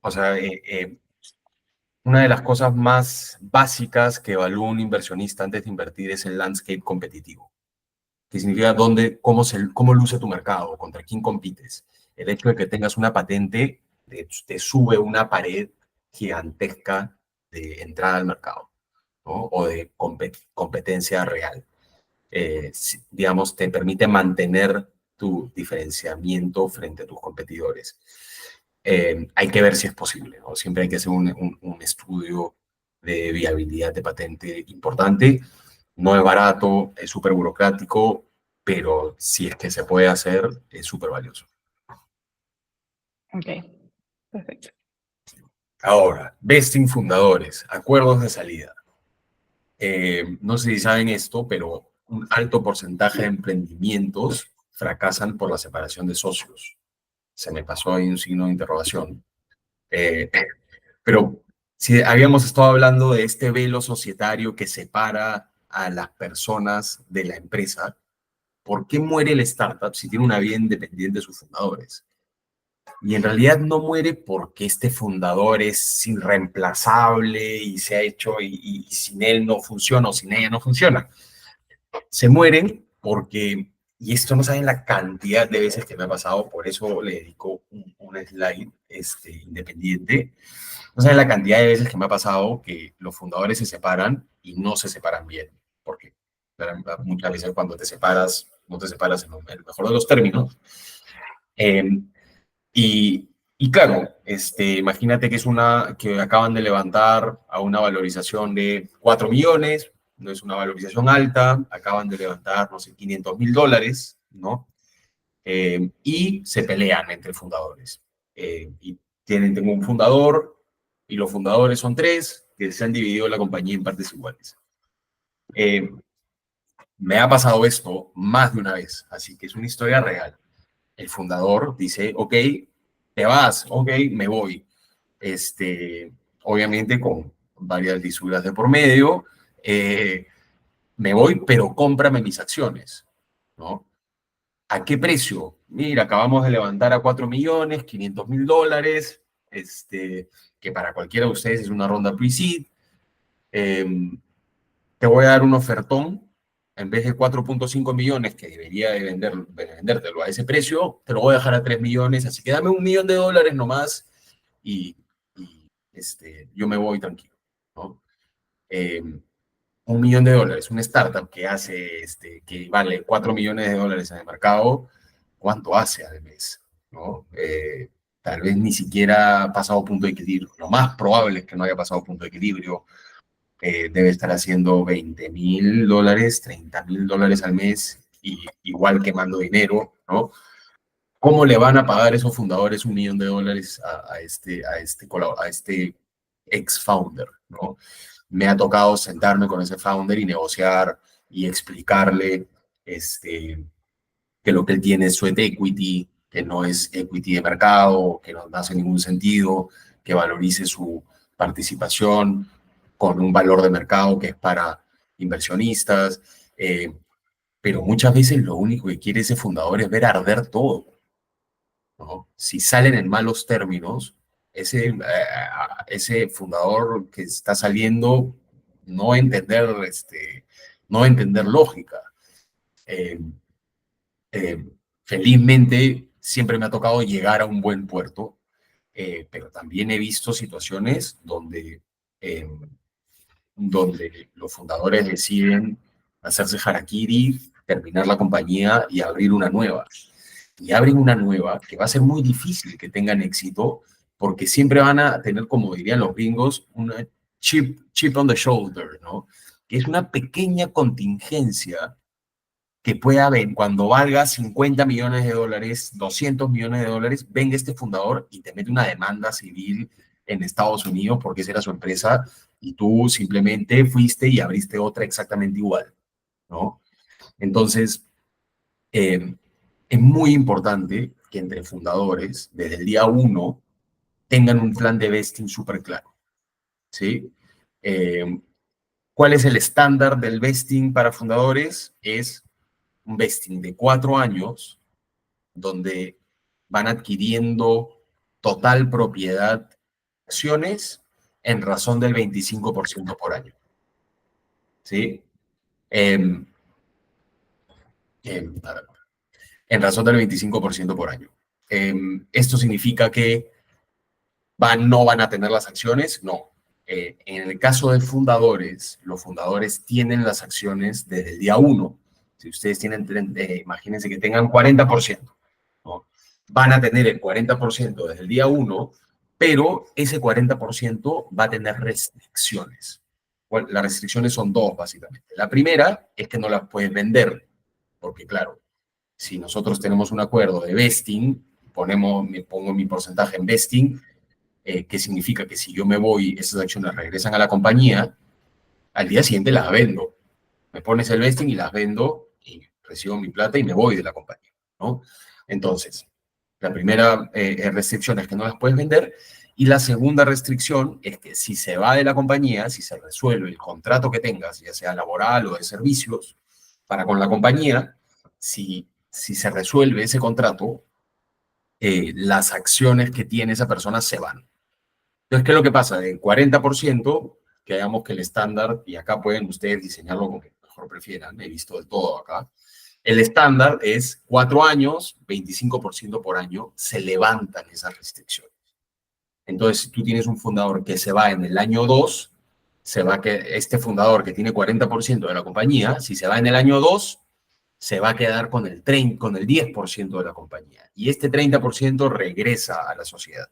o sea, una de las cosas más básicas que evalúa un inversionista antes de invertir es el landscape competitivo, que significa cómo luce tu mercado, contra quién compites. El hecho de que tengas una patente te sube una pared gigantesca de entrada al mercado, ¿no? O de competencia real. Digamos, te permite mantener tu diferenciamiento frente a tus competidores. Hay que ver si es posible, ¿no? Siempre hay que hacer un estudio de viabilidad de patente importante. No es barato, es súper burocrático, pero si es que se puede hacer, es súper valioso. Ok, perfecto. Ahora, vesting fundadores, acuerdos de salida. No sé si saben esto, pero un alto porcentaje de emprendimientos fracasan por la separación de socios. Se me pasó ahí un signo de interrogación. Eh, pero si habíamos estado hablando de este velo societario que separa a las personas de la empresa, ¿por qué muere el startup si tiene una vida independiente de sus fundadores? Y en realidad no muere porque este fundador es irreemplazable y se ha hecho y sin él no funciona o sin ella no funciona. Se mueren porque, y esto no saben la cantidad de veces que me ha pasado, por eso le dedico un slide independiente, no saben la cantidad de veces que me ha pasado que los fundadores se separan y no se separan bien, porque muchas veces cuando te separas, no te separas en el mejor de los términos. Eh, y claro, imagínate que que acaban de levantar a una valorización de 4 millones, no es una valorización alta, acaban de levantar, no sé, $500,000, ¿no? Y se pelean entre fundadores. Y tengo un fundador y los fundadores son tres que se han dividido la compañía en partes iguales. Eh, Me ha pasado esto más de una vez, así que es una historia real. El fundador dice, ok, te vas, ok, me voy. Obviamente con varias lisuras de por medio, me voy, pero cómprame mis acciones, ¿no? ¿A qué precio? Mira, acabamos de levantar a 4.500.000 dólares, que para cualquiera de ustedes es una ronda pre-seed. Eh, Te voy a dar un ofertón, en vez de 4.5 millones que debería de vendértelo a ese precio, te lo voy a dejar a 3 millones, así que dame $1 millón nomás y, yo me voy tranquilo, ¿no? Eh, $1 millón, una startup que hace, que vale 4 millones de dólares en el mercado, ¿cuánto hace al mes? ¿No? Tal vez ni siquiera ha pasado punto de equilibrio. Lo más probable es que no haya pasado punto de equilibrio. Debe estar haciendo $20,000, $30,000 al mes, y igual quemando dinero, ¿no? ¿Cómo le van a pagar esos fundadores $1 millón a este ex-founder, ¿no? Me ha tocado sentarme con ese founder y negociar y explicarle que lo que él tiene es sweat equity, que no es equity de mercado, que no hace ningún sentido, que valorice su participación con un valor de mercado que es para inversionistas. Pero muchas veces lo único que quiere ese fundador es ver arder todo, ¿no? Si salen en malos términos, ese fundador que está saliendo no va a entender, no va a entender lógica. Eh, eh, Felizmente siempre me ha tocado llegar a un buen puerto, pero también he visto situaciones donde los fundadores deciden hacerse harakiri, terminar la compañía y abrir una nueva. Y abren una nueva que va a ser muy difícil que tengan éxito porque siempre van a tener, como dirían los gringos, una chip on the shoulder, ¿no? Que es una pequeña contingencia que pueda haber cuando valga 50 millones de dólares, 200 millones de dólares, venga este fundador y te mete una demanda civil en Estados Unidos porque esa era su empresa y tú simplemente fuiste y abriste otra exactamente igual, ¿no? Entonces, es muy importante que entre fundadores, desde el día uno, tengan un plan de vesting súper claro, ¿sí? Eh, ¿Cuál es el estándar del vesting para fundadores? Es un vesting de 4 años donde van adquiriendo total propiedad de acciones en razón del 25% por año. ¿Sí? Eh, a ver, en razón del 25% por año. Esto significa que no van a tener las acciones, no. En el caso de fundadores, los fundadores tienen las acciones desde el día uno. Si ustedes tienen, imagínense que tengan 40%, ¿no? Van a tener el 40% desde el día uno, pero ese 40% va a tener restricciones. Bueno, las restricciones son dos, básicamente. La primera es que no las puedes vender, porque claro, si nosotros tenemos un acuerdo de vesting, pongo mi porcentaje en vesting, que significa que si yo me voy, esas acciones regresan a la compañía, al día siguiente las vendo. Me pones el vesting y las vendo y recibo mi plata y me voy de la compañía, ¿no? Entonces, la primera restricción es que no las puedes vender y la segunda restricción es que si se va de la compañía, si se resuelve el contrato que tengas, ya sea laboral o de servicios, para con la compañía, si se resuelve ese contrato, las acciones que tiene esa persona se van. Entonces, ¿qué es lo que pasa? Del 40%, que hagamos que el estándar, y acá pueden ustedes diseñarlo como mejor prefieran, he visto de todo acá, el estándar es 4 años, 25% por año, se levantan esas restricciones. Entonces, si tú tienes un fundador que se va en el año 2, este fundador que tiene 40% de la compañía, si se va en el año 2, se va a quedar con el 10% de la compañía. Y este 30% regresa a la sociedad.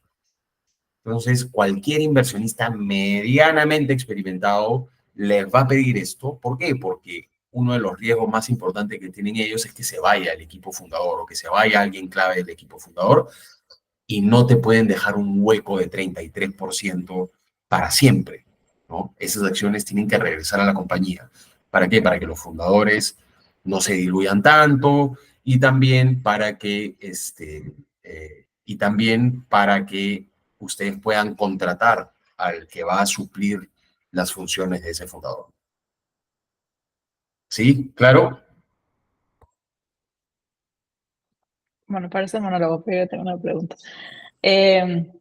Entonces, cualquier inversionista medianamente experimentado les va a pedir esto. ¿Por qué? Porque uno de los riesgos más importantes que tienen ellos es que se vaya el equipo fundador o que se vaya alguien clave del equipo fundador y no te pueden dejar un hueco de 33% para siempre, ¿no? Esas acciones tienen que regresar a la compañía. ¿Para qué? Para que los fundadores no se diluyan tanto y también para que ustedes puedan contratar al que va a suplir las funciones de ese fundador. ¿Sí? ¿Claro? Bueno, para ese monólogo, pero yo tengo una pregunta. En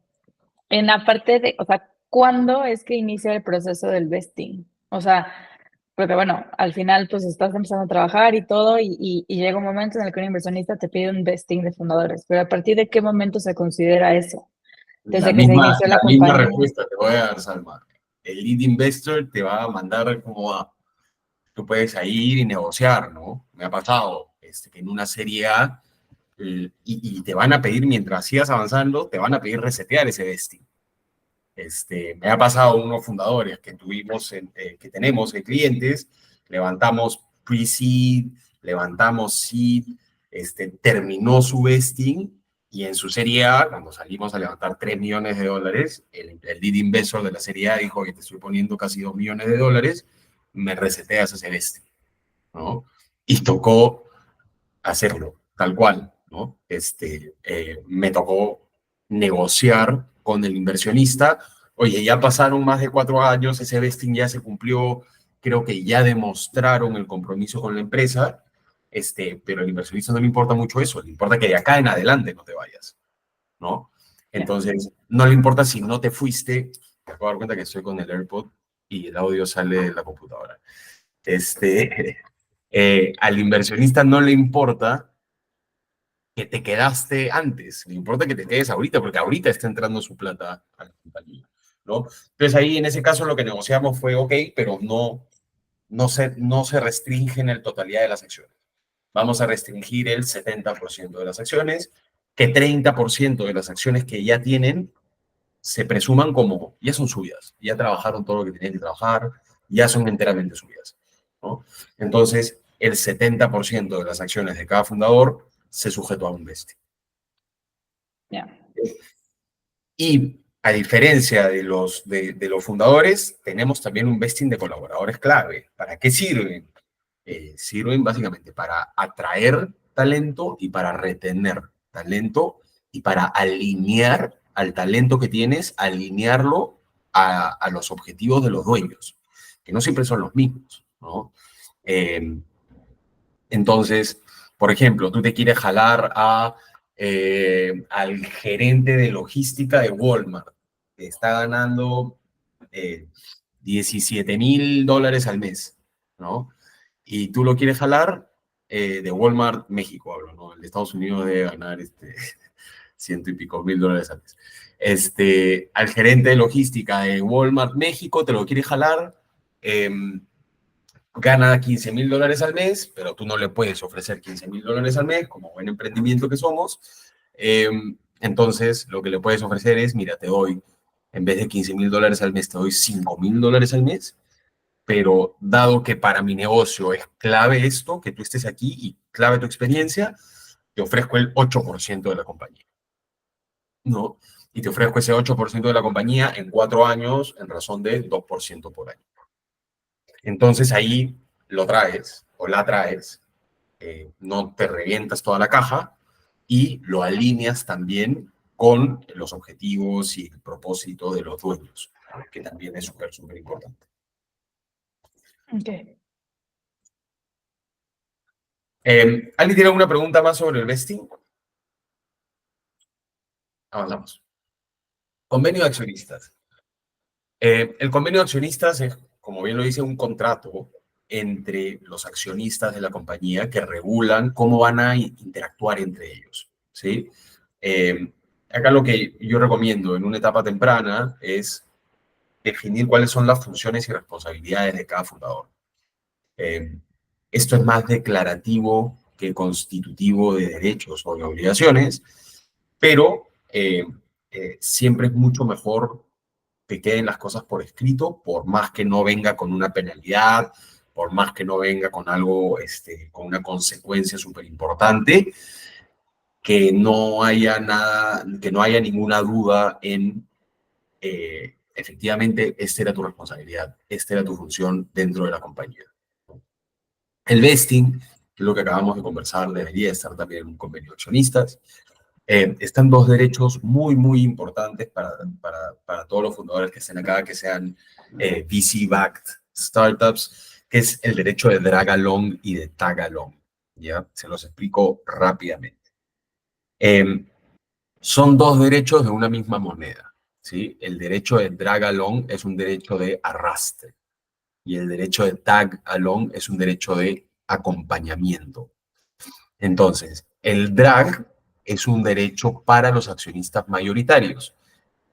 la parte de, o sea, ¿cuándo es que inicia el proceso del vesting? O sea, porque bueno, al final pues estás empezando a trabajar y todo y llega un momento en el que un inversionista te pide un vesting de fundadores, pero ¿a partir de qué momento se considera eso? La Desde que se misma, inició la la misma compañía. respuesta te voy a dar, Salma. El lead investor te va a mandar como a, tú puedes ir y negociar, ¿no? Me ha pasado que en una serie A y te van a pedir, mientras sigas avanzando, te van a pedir resetear ese vesting. Me ha pasado unos fundadores que tenemos de clientes, levantamos pre-seed, levantamos seed, terminó su vesting y en su serie A, cuando salimos a levantar 3 millones de dólares, el lead investor de la serie A dijo que te estoy poniendo casi 2 millones de dólares, me reseteas ese vesting, ¿no? Y tocó hacerlo, tal cual, ¿no? Me tocó negociar con el inversionista. Oye, ya pasaron más de 4 años, ese vesting ya se cumplió, creo que ya demostraron el compromiso con la empresa, pero al inversionista no le importa mucho eso, le importa que de acá en adelante no te vayas, ¿no? Ya. Entonces, no le importa si no te fuiste, te acabo de dar cuenta que estoy con el AirPod y el audio sale de la computadora. Al inversionista no le importa que te quedaste antes, no importa que te quedes ahorita, porque ahorita está entrando su plata a la compañía, ¿no? Entonces ahí en ese caso lo que negociamos fue, ok, pero no se restringen en totalidad de las acciones. Vamos a restringir el 70% de las acciones, que 30% de las acciones que ya tienen se presuman como ya son suyas, ya trabajaron todo lo que tenían que trabajar, ya son enteramente suyas, ¿no? Entonces, el 70% de las acciones de cada fundador se sujetó a un vesting. Ya. Y a diferencia de los fundadores, tenemos también un vesting de colaboradores clave. ¿Para qué sirven? Sirven básicamente para atraer talento y para retener talento y para alinear al talento que tienes, alinearlo a los objetivos de los dueños, que no siempre son los mismos, ¿no? Entonces, por ejemplo, tú te quieres jalar al gerente de logística de Walmart, que está ganando eh, $17,000 al mes, ¿no? Y tú lo quieres jalar de Walmart México, hablo, ¿no? El de Estados Unidos debe ganar ciento y pico mil dólares al mes. Al gerente de logística de Walmart México te lo quieres jalar, eh, gana $15,000 al mes, pero tú no le puedes ofrecer $15,000 al mes, como buen emprendimiento que somos. Entonces, lo que le puedes ofrecer es, mira, te doy, en vez de $15,000 al mes, te doy $5,000 al mes, pero dado que para mi negocio es clave esto, que tú estés aquí y clave tu experiencia, te ofrezco el 8% de la compañía, ¿no? Y te ofrezco ese 8% de la compañía en 4 años en razón de 2% por año. Entonces ahí lo traes o la traes, no te revientas toda la caja y lo alineas también con los objetivos y el propósito de los dueños, que también es súper, súper importante. Okay. ¿Alguien tiene alguna pregunta más sobre el vesting? Avanzamos. Convenio de accionistas. El convenio de accionistas es, como bien lo dice, un contrato entre los accionistas de la compañía que regulan cómo van a interactuar entre ellos, ¿sí? Eh, Acá lo que yo recomiendo en una etapa temprana es definir cuáles son las funciones y responsabilidades de cada fundador. Eh, Esto es más declarativo que constitutivo de derechos o de obligaciones, pero siempre es mucho mejor que queden las cosas por escrito, por más que no venga con una penalidad, por más que no venga con algo, con una consecuencia súper importante, que no haya nada, que no haya ninguna duda en, efectivamente, esta era tu responsabilidad, esta era tu función dentro de la compañía. El vesting, que es lo que acabamos de conversar, debería estar también en un convenio de accionistas. Están dos derechos muy, muy importantes para todos los fundadores que estén acá, que sean VC-backed startups, que es el derecho de drag along y de tag along. ¿Ya? Se los explico rápidamente. Son dos derechos de una misma moneda. ¿Sí? El derecho de drag along es un derecho de arrastre y el derecho de tag along es un derecho de acompañamiento. Entonces, el drag es un derecho para los accionistas mayoritarios,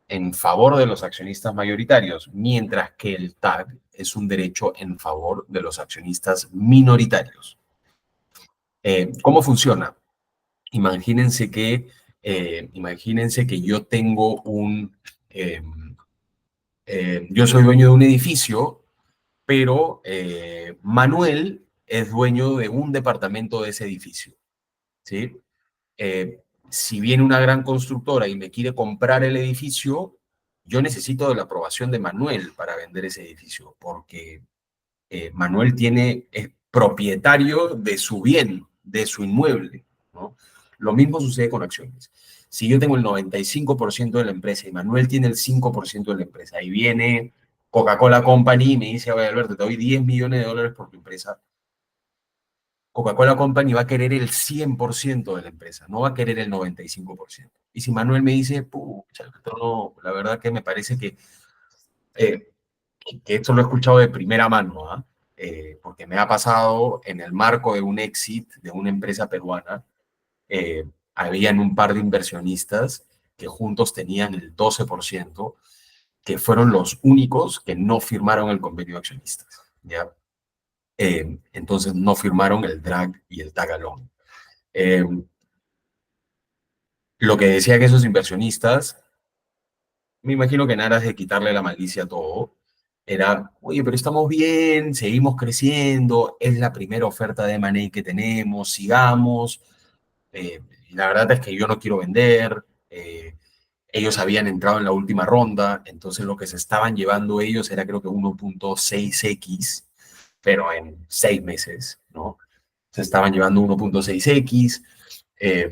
en favor de los accionistas mayoritarios, mientras que el tag es un derecho en favor de los accionistas minoritarios. ¿Cómo funciona? Imagínense imagínense que yo tengo eh, yo soy dueño de un edificio, pero Manuel es dueño de un departamento de ese edificio, ¿sí? Si viene una gran constructora y me quiere comprar el edificio, yo necesito de la aprobación de Manuel para vender ese edificio, porque Manuel es propietario de su bien, de su inmueble, ¿no? Lo mismo sucede con acciones. Si yo tengo el 95% de la empresa y Manuel tiene el 5% de la empresa y viene Coca-Cola Company y me dice, oye Alberto, te doy $10 millones por tu empresa, Coca-Cola Company va a querer el 100% de la empresa, no va a querer el 95%. Y si Manuel me dice, pucha, no, la verdad que me parece eh, que esto lo he escuchado de primera mano, ¿ah? Porque me ha pasado en el marco de un exit de una empresa peruana. habían un par de inversionistas que juntos tenían el 12%, que fueron los únicos que no firmaron el convenio de accionistas, ¿ya? Entonces no firmaron el drag y el tag along. Lo que decía que esos inversionistas, me imagino que en aras de quitarle la malicia a todo, era, oye, pero estamos bien, seguimos creciendo, es la primera oferta de M&A que tenemos, sigamos. Y la verdad es que yo no quiero vender. Ellos habían entrado en la última ronda, entonces lo que se estaban llevando ellos era creo que 1.6x, pero en 6 meses, ¿no? Se estaban llevando 1.6x. Eh,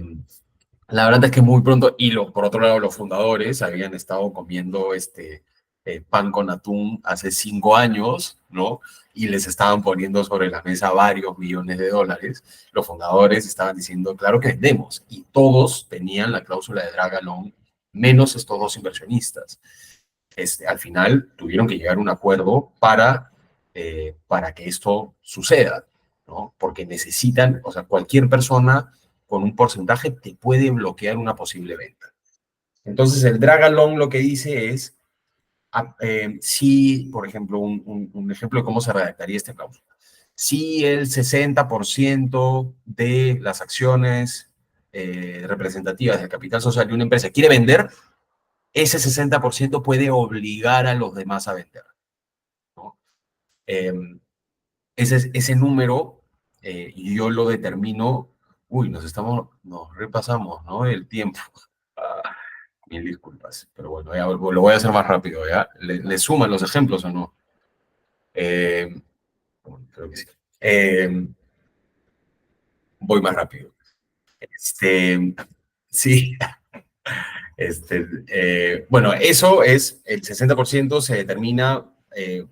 la verdad es que muy pronto, y por otro lado, los fundadores habían estado comiendo pan con atún hace 5 años, ¿no? Y les estaban poniendo sobre la mesa varios millones de dólares. Los fundadores estaban diciendo, claro que vendemos. Y todos tenían la cláusula de drag along, menos estos dos inversionistas. Al final tuvieron que llegar a un acuerdo para que esto suceda, ¿no? Porque necesitan, o sea, cualquier persona con un porcentaje te puede bloquear una posible venta. Entonces, el drag along lo que dice es, si, por ejemplo, un ejemplo de cómo se redactaría este cláusula. Si el 60% de las acciones representativas del capital social de una empresa quiere vender, ese 60% puede obligar a los demás a vender, ¿no? Eh, ese número, y yo lo determino, uy, nos repasamos, ¿no? El tiempo. Ah, mil disculpas, pero bueno, ya lo voy a hacer más rápido, ¿ya? ¿Le suman los ejemplos o no? Eh, bueno, creo que sí. Voy más rápido. Sí, bueno, eso es, el 60% se determina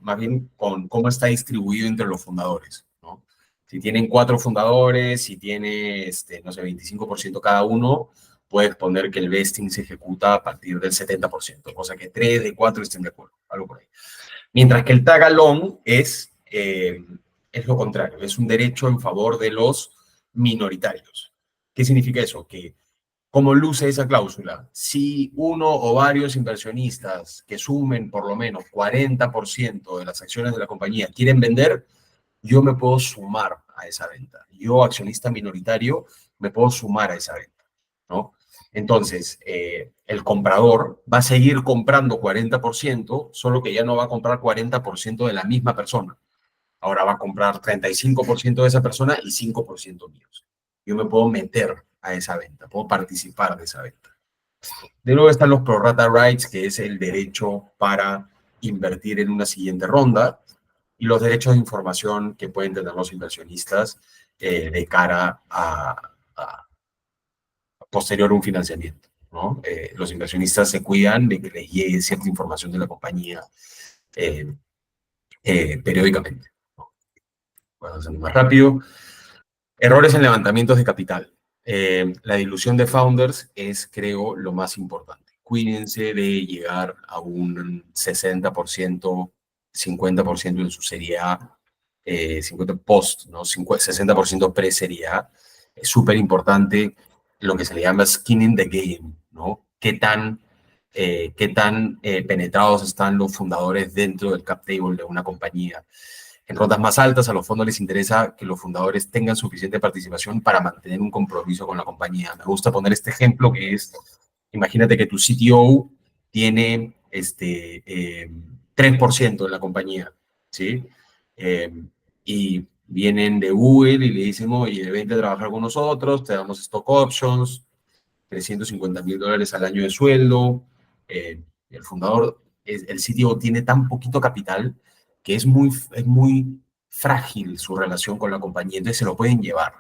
más bien con cómo está distribuido entre los fundadores, ¿no? Si tienen 4 fundadores, si tiene, no sé, 25% cada uno, puedes poner que el vesting se ejecuta a partir del 70%, cosa que 3 de 4 estén de acuerdo, algo por ahí. Mientras que el tag along es lo contrario, es un derecho en favor de los minoritarios. ¿Qué significa eso? Que ¿cómo luce esa cláusula? Si uno o varios inversionistas que sumen por lo menos 40% de las acciones de la compañía quieren vender, yo me puedo sumar a esa venta. Yo, accionista minoritario, me puedo sumar a esa venta, ¿no? Entonces, el comprador va a seguir comprando 40%, solo que ya no va a comprar 40% de la misma persona. Ahora va a comprar 35% de esa persona y 5% míos. Yo me puedo meter a esa venta, puedo participar de esa venta. De nuevo están los pro rata rights, que es el derecho para invertir en una siguiente ronda, y los derechos de información que pueden tener los inversionistas de cara a posterior un financiamiento, ¿no? Los inversionistas se cuidan de que les llegue cierta información de la compañía eh, periódicamente, ¿no? Bueno, hacer más rápido. Errores en levantamientos de capital. La dilución de founders es, creo, lo más importante. Cuídense de llegar a un 60%, 50% en su serie A, 50 post, ¿no? 60% pre-serie A. Es súper importante lo que se le llama skin in the game, ¿no? ¿Qué tan penetrados están los fundadores dentro del cap table de una compañía? En rondas más altas, a los fondos les interesa que los fundadores tengan suficiente participación para mantener un compromiso con la compañía. Me gusta poner este ejemplo que es, imagínate que tu CTO tiene 3% de la compañía, ¿sí? Y vienen de Google y le dicen, oye, vente a trabajar con nosotros, te damos stock options, $350,000 al año de sueldo. El fundador, el CTO tiene tan poquito capital que es muy frágil su relación con la compañía, entonces se lo pueden llevar,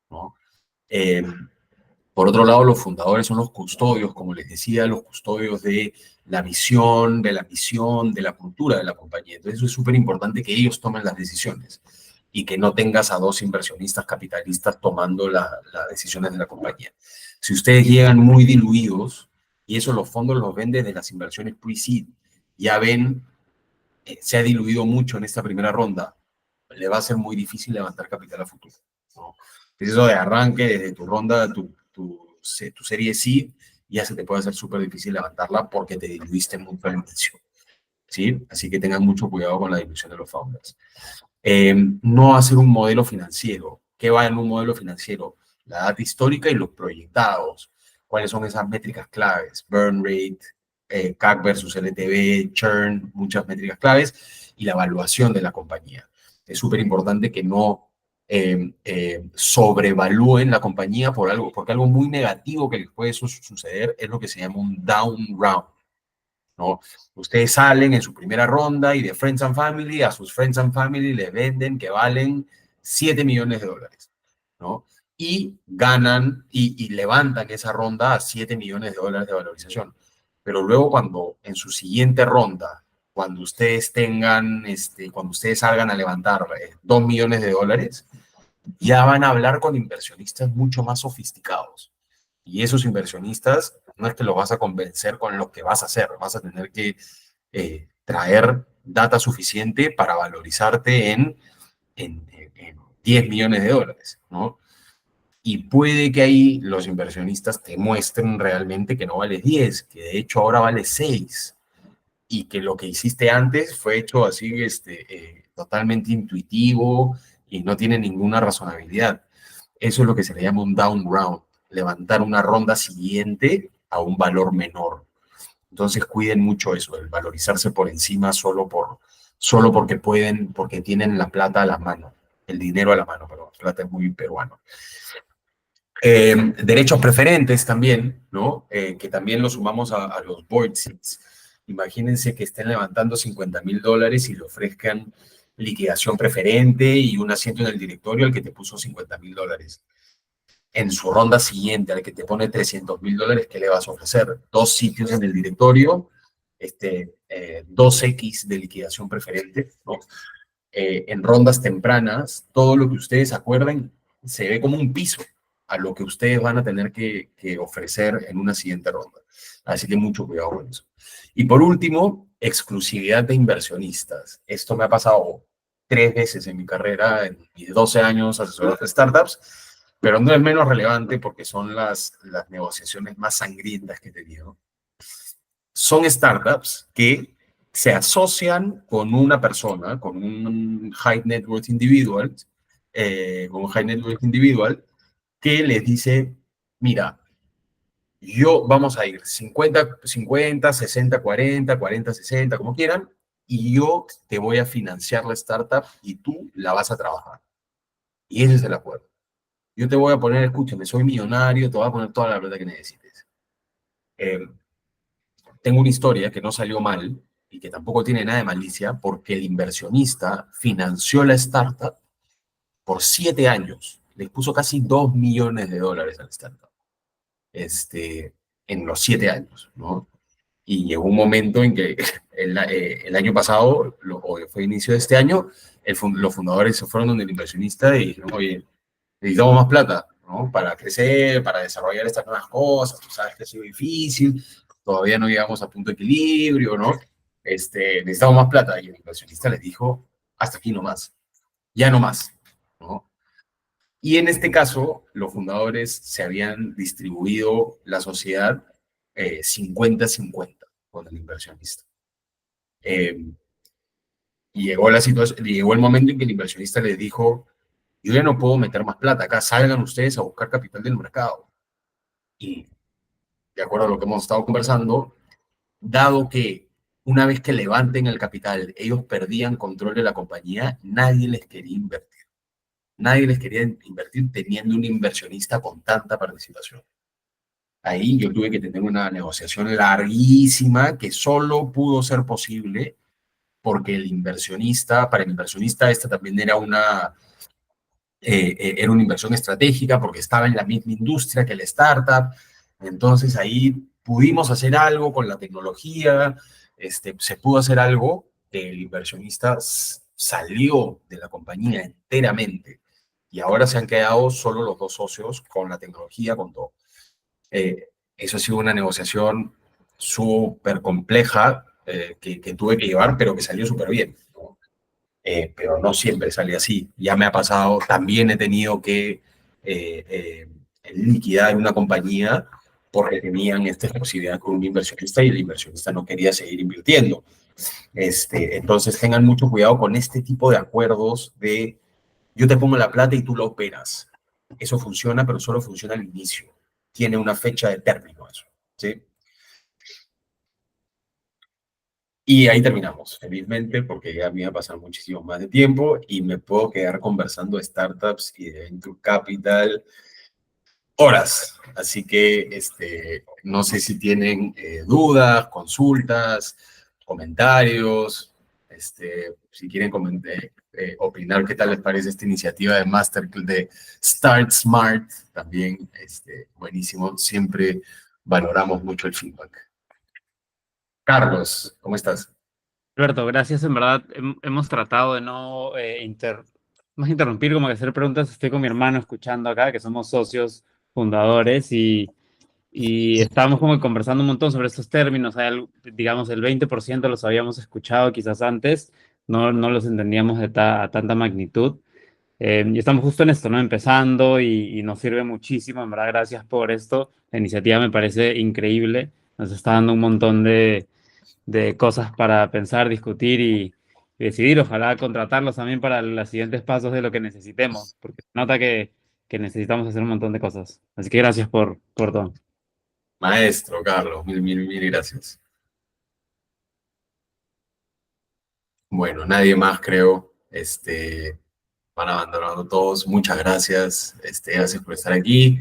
¿no? Eh, por otro lado, los fundadores son los custodios, como les decía, los custodios de la visión, de la misión, de la cultura de la compañía. Entonces, eso es súper importante que ellos tomen las decisiones y que no tengas a dos inversionistas capitalistas tomando las decisiones de la compañía. Si ustedes llegan muy diluidos, y eso los fondos los ven desde las inversiones pre-seed, ya ven, se ha diluido mucho en esta primera ronda, le va a ser muy difícil levantar capital a futuro, ¿no? Entonces, eso de arranque, desde tu ronda, tu serie C, ya se te puede hacer súper difícil levantarla porque te diluiste mucho la inversión, ¿sí? Así que tengan mucho cuidado con la dilución de los founders. No hacer un modelo financiero. ¿Qué va en un modelo financiero? La data histórica y los proyectados. ¿Cuáles son esas métricas claves? Burn rate, CAC versus LTV, churn, muchas métricas claves, y la evaluación de la compañía. Es súper importante que no sobrevalúen la compañía por algo, porque algo muy negativo que les puede suceder es lo que se llama un down round, ¿no? Ustedes salen en su primera ronda y de Friends and Family a sus Friends and Family les venden que valen 7 millones de dólares, ¿no? Y ganan y levantan esa ronda a 7 millones de dólares de valorización. Pero luego cuando en su siguiente ronda, cuando ustedes tengan, cuando ustedes salgan a levantar 2 millones de dólares, ya van a hablar con inversionistas mucho más sofisticados. Y esos inversionistas no es que los vas a convencer con lo que vas a hacer, vas a tener que traer data suficiente para valorizarte en 10 millones de dólares, ¿no? Y puede que ahí los inversionistas te muestren realmente que no vales 10, que de hecho ahora vale 6, y que lo que hiciste antes fue hecho así totalmente intuitivo y no tiene ninguna razonabilidad. Eso es lo que se le llama un down round, levantar una ronda siguiente a un valor menor. Entonces cuiden mucho eso, el valorizarse por encima solo porque pueden, porque tienen la plata a la mano, el dinero a la mano, pero la plata es muy peruano. Derechos preferentes también, ¿no? Que también lo sumamos a los board seats. Imagínense que estén levantando $50,000 y le ofrezcan liquidación preferente y un asiento en el directorio al que te puso $50,000. En su ronda siguiente, al que te pone $300,000, ¿qué le vas a ofrecer? 2 sitios en el directorio, 2X de liquidación preferente, ¿no? En rondas tempranas, todo lo que ustedes acuerden se ve como un piso a lo que ustedes van a tener que ofrecer en una siguiente ronda. Así que mucho cuidado con eso. Y por último, exclusividad de inversionistas. Esto me ha pasado 3 veces en mi carrera, en mis 12 años asesorando de startups, pero no es menos relevante porque son las negociaciones más sangrientas que he tenido. Son startups que se asocian con una persona, con un high net worth individual, que les dice, mira, vamos a ir 50-50, 60-40, 40-60, como quieran, y yo te voy a financiar la startup y tú la vas a trabajar. Y ese es el acuerdo. Yo te voy a poner, escúchame, soy millonario, te voy a poner toda la plata que necesites. Tengo una historia que no salió mal y que tampoco tiene nada de malicia, porque el inversionista financió la startup por 7 años. Les puso casi 2 millones de dólares a la startup en los 7 años, ¿no? Y llegó un momento en que el año pasado, o fue inicio de este año, los fundadores se fueron donde el inversionista y dijeron, oye, necesitamos más plata, ¿no? Para crecer, para desarrollar estas nuevas cosas, tú sabes que ha sido difícil, todavía no llegamos a punto de equilibrio, ¿no? Necesitamos más plata. Y el inversionista les dijo, hasta aquí nomás, ya no más, ¿no? Y en este caso, los fundadores se habían distribuido la sociedad 50-50 con el inversionista. Y llegó el momento en que el inversionista les dijo, yo ya no puedo meter más plata, acá salgan ustedes a buscar capital del mercado. Y de acuerdo a lo que hemos estado conversando, dado que una vez que levanten el capital, ellos perdían control de la compañía, nadie les quería invertir. Nadie les quería invertir teniendo un inversionista con tanta participación. Ahí yo tuve que tener una negociación larguísima que solo pudo ser posible porque para el inversionista esta también era una inversión estratégica porque estaba en la misma industria que la startup. Entonces ahí pudimos hacer algo con la tecnología, se pudo hacer algo que el inversionista salió de la compañía enteramente y ahora se han quedado solo los dos socios con la tecnología, con todo. Eso ha sido una negociación súper compleja que tuve que llevar, pero que salió súper bien, ¿no? Pero no siempre sale así. Ya me ha pasado, también he tenido que liquidar una compañía porque tenían esta exclusividad con un inversionista y el inversionista no quería seguir invirtiendo. Entonces tengan mucho cuidado con este tipo de acuerdos de yo te pongo la plata y tú la operas. Eso funciona, pero solo funciona al inicio. Tiene una fecha de término eso, ¿sí? Y ahí terminamos, felizmente, porque ya me iba a pasar muchísimo más de tiempo y me puedo quedar conversando de startups y de venture capital horas. Así que no sé si tienen dudas, consultas, comentarios, si quieren opinar qué tal les parece esta iniciativa de Masterclass de Start Smart, también buenísimo. Siempre valoramos mucho el feedback. Carlos, ¿cómo estás? Alberto, gracias. En verdad, hemos tratado de no más interrumpir, como que hacer preguntas. Estoy con mi hermano escuchando acá, que somos socios fundadores y estábamos como conversando un montón sobre estos términos. Digamos, el 20% los habíamos escuchado quizás antes, no los entendíamos a tanta magnitud. Y estamos justo en esto, ¿no? Empezando y nos sirve muchísimo. En verdad, gracias por esto. La iniciativa me parece increíble. Nos está dando un montón de cosas para pensar, discutir y decidir. Ojalá contratarlos también para los siguientes pasos de lo que necesitemos, porque se nota que necesitamos hacer un montón de cosas. Así que gracias por todo. Maestro, Carlos, mil gracias. Bueno, nadie más creo. Van abandonando todos. Muchas gracias. Gracias por estar aquí.